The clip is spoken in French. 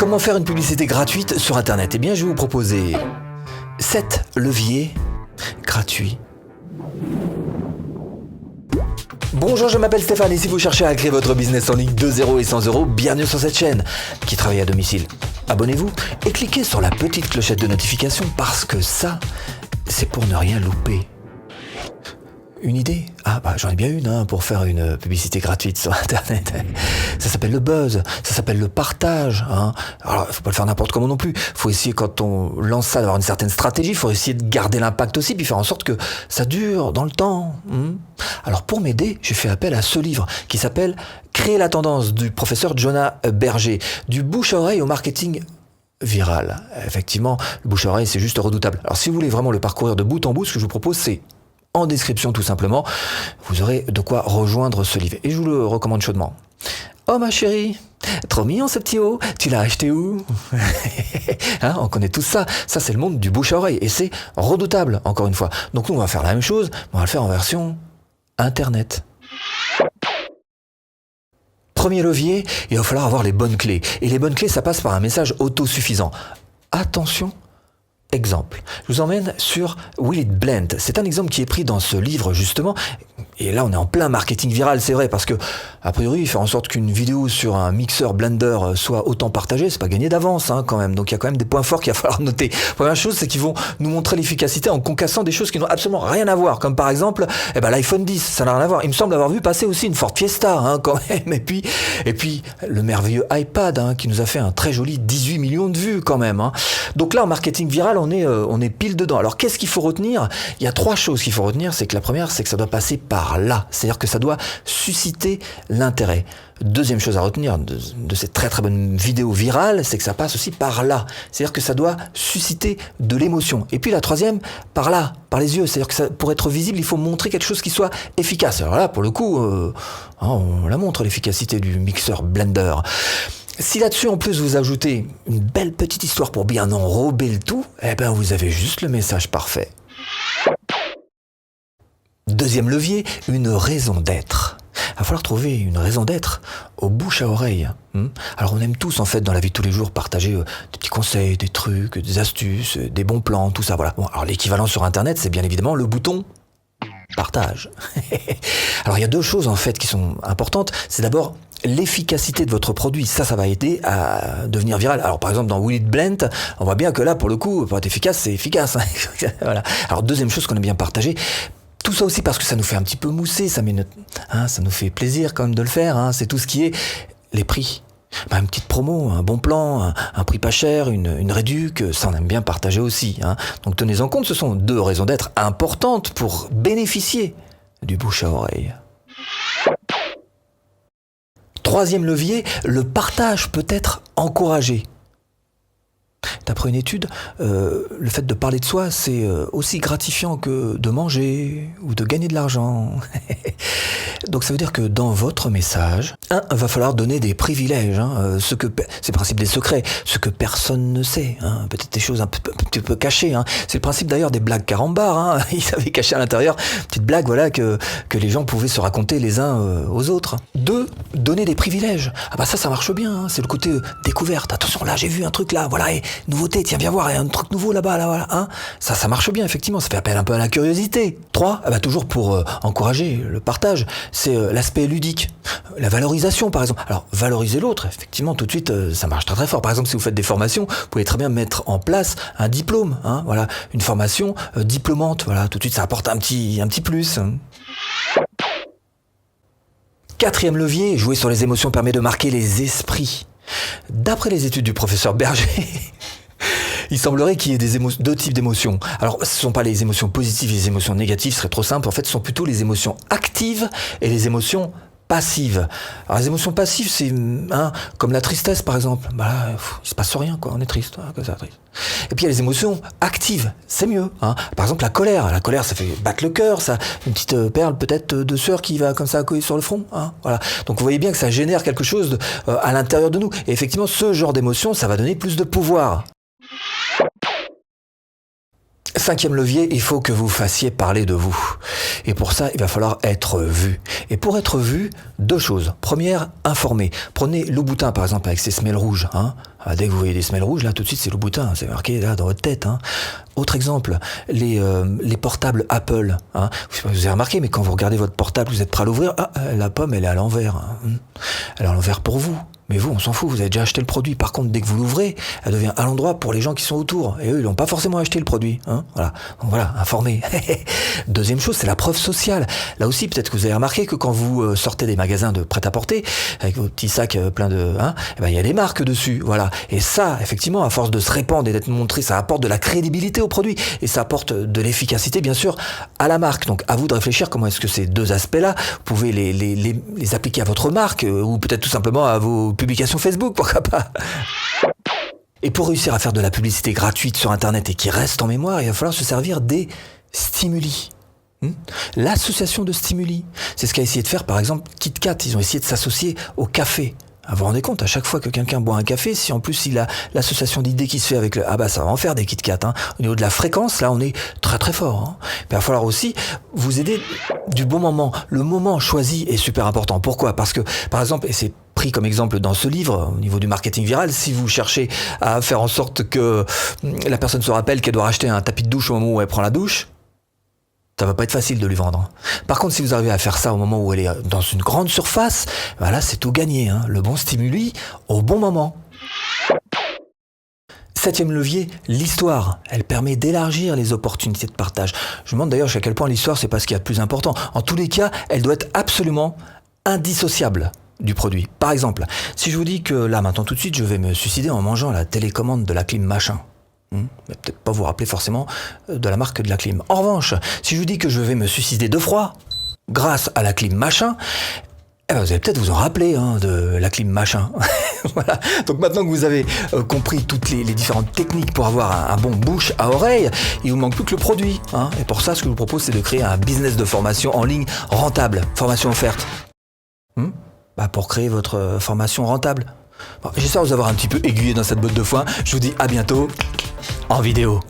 Comment faire une publicité gratuite sur Internet? Eh bien, je vais vous proposer 7 leviers gratuits. Bonjour, je m'appelle Stéphane et si vous cherchez à créer votre business en ligne de 0 et 100 euros, bienvenue sur cette chaîne qui travaille à domicile. Abonnez-vous et cliquez sur la petite clochette de notification parce que ça, c'est pour ne rien louper. Une idée? J'en ai bien une pour faire une publicité gratuite sur Internet. Ça s'appelle le buzz, ça s'appelle le partage. Alors, il faut pas le faire n'importe comment non plus. Il faut essayer, quand on lance ça, d'avoir une certaine stratégie. Il faut essayer de garder l'impact aussi, puis faire en sorte que ça dure dans le temps. Alors, pour m'aider, j'ai fait appel à ce livre qui s'appelle « Créer la tendance » du professeur Jonah Berger, du bouche à oreille au marketing viral. Effectivement, le bouche à oreille, c'est juste redoutable. Alors, si vous voulez vraiment le parcourir de bout en bout, ce que je vous propose, c'est en description tout simplement, vous aurez de quoi rejoindre ce livre. Et je vous le recommande chaudement. Oh ma chérie, trop mignon ce petit haut, tu l'as acheté où? On connaît tous ça. Ça c'est le monde du bouche à oreille et c'est redoutable encore une fois. Donc nous on va faire la même chose, mais on va le faire en version Internet. Premier levier, il va falloir avoir les bonnes clés. Et les bonnes clés, ça passe par un message autosuffisant. Attention. Exemple, je vous emmène sur Will It Blend. C'est un exemple qui est pris dans ce livre justement. Et là, on est en plein marketing viral, c'est vrai, parce que a priori, faire en sorte qu'une vidéo sur un mixeur blender soit autant partagée, c'est pas gagné d'avance quand même. Donc il y a quand même des points forts qu'il va falloir noter. Première chose, c'est qu'ils vont nous montrer l'efficacité en concassant des choses qui n'ont absolument rien à voir, comme par exemple, l'iPhone 10, ça n'a rien à voir. Il me semble avoir vu passer aussi une Ford Fiesta quand même. Et puis le merveilleux iPad qui nous a fait un très joli 18 millions de vues quand même. Donc là, en marketing viral, on est pile dedans. Alors qu'est-ce qu'il faut retenir? Il y a 3 choses qu'il faut retenir. C'est que la première, c'est que ça doit passer par là. C'est-à-dire que ça doit susciter l'intérêt. Deuxième chose à retenir de cette très très bonne vidéo virale, c'est que ça passe aussi par là. C'est-à-dire que ça doit susciter de l'émotion. Et puis la troisième, par là, par les yeux. C'est-à-dire que pour être visible, il faut montrer quelque chose qui soit efficace. Alors là, pour le coup, on la montre l'efficacité du mixeur blender. Si là-dessus, en plus, vous ajoutez une belle petite histoire pour bien enrober le tout, vous avez juste le message parfait. Deuxième levier, une raison d'être. Il va falloir trouver une raison d'être au bouche à oreille. Alors on aime tous en fait dans la vie de tous les jours partager des petits conseils, des trucs, des astuces, des bons plans, tout ça. Voilà. Bon, alors l'équivalent sur Internet, c'est bien évidemment le bouton partage. Alors il y a 2 choses en fait qui sont importantes. C'est d'abord l'efficacité de votre produit. Ça va aider à devenir viral. Alors par exemple dans Will It Blend, on voit bien que là pour le coup, pour être efficace, c'est efficace. Voilà. Alors deuxième chose qu'on aime bien partager. Tout ça aussi parce que ça nous fait un petit peu mousser, ça nous fait plaisir quand même de le faire. C'est tout ce qui est les prix. Une petite promo, un bon plan, un prix pas cher, une réduc, ça on aime bien partager aussi. Donc tenez-en compte, ce sont 2 raisons d'être importantes pour bénéficier du bouche à oreille. Troisième levier, le partage peut être encouragé. D'après une étude, le fait de parler de soi, c'est aussi gratifiant que de manger ou de gagner de l'argent. Donc ça veut dire que dans votre message, va falloir donner des privilèges, c'est le principe des secrets, ce que personne ne sait, peut-être des choses un petit peu cachées. C'est le principe d'ailleurs des blagues carambars. Ils avaient caché à l'intérieur une petite blague que les gens pouvaient se raconter les uns aux autres. 2, donner des privilèges. Ça marche bien, c'est le côté découverte. Attention, là j'ai vu un truc là, voilà, et nouveauté, tiens, viens voir, il y a un truc nouveau là-bas, là, voilà. Ça marche bien, effectivement, ça fait appel un peu à la curiosité. 3, toujours pour encourager le partage, c'est l'aspect ludique, la valorisation par exemple. Alors, valoriser l'autre, effectivement, tout de suite, ça marche très très fort. Par exemple, si vous faites des formations, vous pouvez très bien mettre en place un diplôme, voilà, une formation diplômante, voilà, tout de suite, ça apporte un petit plus. 4e levier, jouer sur les émotions permet de marquer les esprits. D'après les études du professeur Berger, il semblerait qu'il y ait 2 types d'émotions. Alors, ce ne sont pas les émotions positives et les émotions négatives, ce serait trop simple. En fait, ce sont plutôt les émotions actives et les émotions passives. Alors, les émotions passives, c'est comme la tristesse, par exemple. Il se passe rien, on est triste, comme ça, triste. Et puis, il y a les émotions actives, c'est mieux. Par exemple, la colère. La colère, ça fait battre le cœur, ça, une petite perle peut-être de sueur qui va comme ça coller sur le front. Voilà. Donc, vous voyez bien que ça génère quelque chose à l'intérieur de nous. Et effectivement, ce genre d'émotion, ça va donner plus de pouvoir. 5e levier, il faut que vous fassiez parler de vous. Et pour ça, il va falloir être vu. Et pour être vu, 2 choses. Première, informer. Prenez Louboutin, par exemple, avec ses semelles rouges. Ah, dès que vous voyez des semelles rouges, là, tout de suite, c'est le boutin. C'est marqué là dans votre tête. Hein. Autre exemple, les portables Apple. Hein. Je sais pas si vous avez remarqué, mais quand vous regardez votre portable, vous êtes prêt à l'ouvrir. Ah, la pomme, elle est à l'envers. Hein. Elle est à l'envers pour vous. Mais vous, on s'en fout, vous avez déjà acheté le produit. Par contre, dès que vous l'ouvrez, elle devient à l'endroit pour les gens qui sont autour. Et eux, ils n'ont pas forcément acheté le produit. Hein, voilà. Donc voilà, informé. Deuxième chose, c'est la preuve sociale. Là aussi, peut-être que vous avez remarqué que quand vous sortez des magasins de prêt-à-porter, avec vos petits sacs pleins de... Hein, eh ben, il y a des marques dessus. Voilà. Et ça, effectivement, à force de se répandre et d'être montré, ça apporte de la crédibilité au produit. Et ça apporte de l'efficacité, bien sûr, à la marque. Donc, à vous de réfléchir comment est-ce que ces deux aspects-là, vous pouvez les appliquer à votre marque ou peut-être tout simplement à vos publications Facebook, pourquoi pas. Et pour réussir à faire de la publicité gratuite sur Internet et qui reste en mémoire, il va falloir se servir des stimuli. L'association de stimuli, c'est ce qu'a essayé de faire par exemple KitKat. Ils ont essayé de s'associer au café. Vous vous rendez compte, à chaque fois que quelqu'un boit un café, si en plus il a l'association d'idées qui se fait avec le... Ah bah ça va en faire des KitKat. Hein. Au niveau de la fréquence, là on est très très fort. Hein. Il va falloir aussi vous aider du bon moment. Le moment choisi est super important. Pourquoi ? Parce que, par exemple, et c'est pris comme exemple dans ce livre, au niveau du marketing viral, si vous cherchez à faire en sorte que la personne se rappelle qu'elle doit racheter un tapis de douche au moment où elle prend la douche, ça va pas être facile de lui vendre. Par contre, si vous arrivez à faire ça au moment où elle est dans une grande surface, voilà, c'est tout gagné. Hein. Le bon stimuli au bon moment. 7e levier, l'histoire. Elle permet d'élargir les opportunités de partage. Je me demande d'ailleurs jusqu'à quel point l'histoire, c'est pas ce qu'il y a de plus important. En tous les cas, elle doit être absolument indissociable du produit. Par exemple, si je vous dis que là, maintenant tout de suite, je vais me suicider en mangeant la télécommande de la clim machin. Mais peut-être pas vous rappeler forcément de la marque de la clim. En revanche, si je vous dis que je vais me suicider de froid grâce à la clim machin, eh ben vous allez peut-être vous en rappeler de la clim machin. Voilà. Donc maintenant que vous avez compris toutes les différentes techniques pour avoir un bon bouche à oreille, il vous manque plus que le produit. Hein. Et pour ça, ce que je vous propose, c'est de créer un business de formation en ligne rentable. Formation offerte. Pour créer votre formation rentable. Bon, j'espère vous avoir un petit peu aiguillé dans cette botte de foin. Je vous dis à bientôt en vidéo.